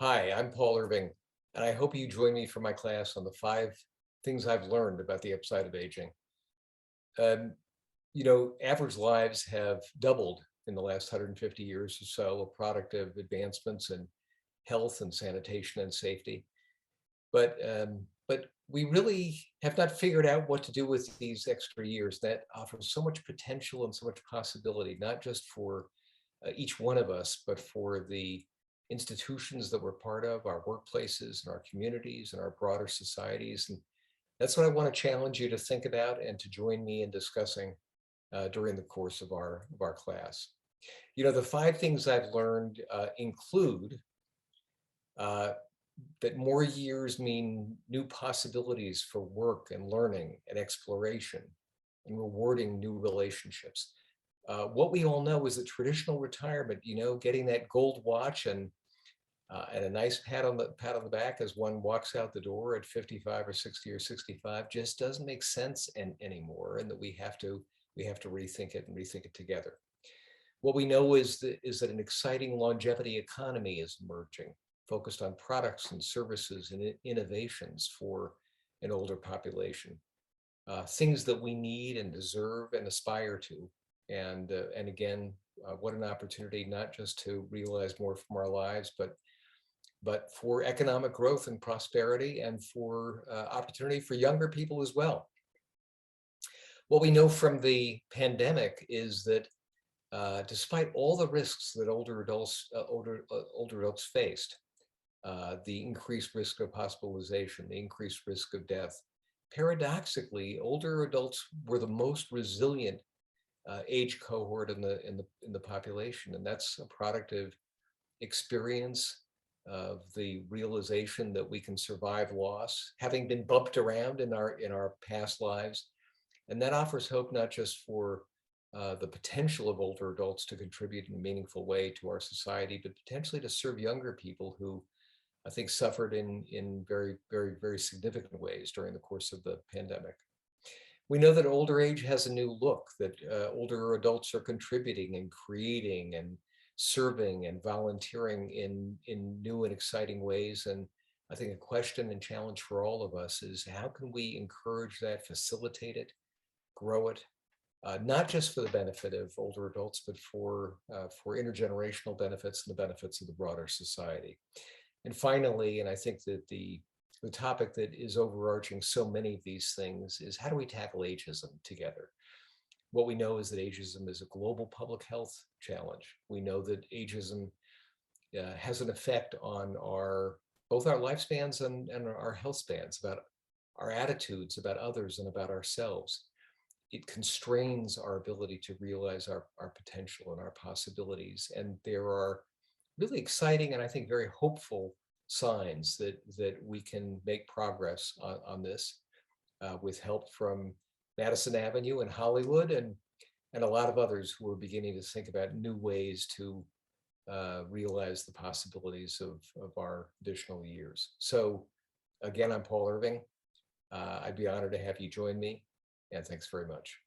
Hi, I'm Paul Irving, and I hope you join me for my class on the 5 things I've learned about the upside of aging. Um, Average lives have doubled in the last 150 years or so, a product of advancements in health and sanitation and safety. But we really have not figured out what to do with these extra years that offer so much potential and so much possibility, not just for each one of us, but for the institutions that we're part of, our workplaces and our communities and our broader societies. And that's what I want to challenge you to think about and to join me in discussing during the course of our class. The 5 things I've learned include uh, that more years mean new possibilities for work and learning and exploration and rewarding new relationships. What we all know is that traditional retirement, getting that gold watch and a nice pat on the back as one walks out the door at 55 or 60 or 65 just doesn't make sense anymore, and that we have to rethink it and rethink it together. What we know is that an exciting longevity economy is emerging, focused on products and services and innovations for an older population, things that we need and deserve and aspire to. And again, what an opportunity not just to realize more from our lives, but for economic growth and prosperity, and for opportunity for younger people as well. What we know from the pandemic is that despite all the risks that older adults faced, the increased risk of hospitalization, the increased risk of death, paradoxically, older adults were the most resilient age cohort in the population, and that's a product of experience, of the realization that we can survive loss, having been bumped around in our past lives. And that offers hope not just for the potential of older adults to contribute in a meaningful way to our society, but potentially to serve younger people who I think suffered in very, very, very significant ways during the course of the pandemic. We know that older age has a new look, that older adults are contributing and creating and serving and volunteering in new and exciting ways. And I think a question and challenge for all of us is, how can we encourage that, facilitate it, grow it, not just for the benefit of older adults, but for intergenerational benefits and the benefits of the broader society. And finally, and I think that the topic that is overarching so many of these things is, how do we tackle ageism together? What we know is that ageism is a global public health challenge. We know that ageism has an effect on both our lifespans and our health spans, about our attitudes about others and about ourselves. It constrains our ability to realize our potential and our possibilities. And there are really exciting and I think very hopeful signs that we can make progress on this, with help from Madison Avenue and Hollywood, and a lot of others who are beginning to think about new ways to realize the possibilities of our additional years. So again, I'm Paul Irving. I'd be honored to have you join me, and thanks very much.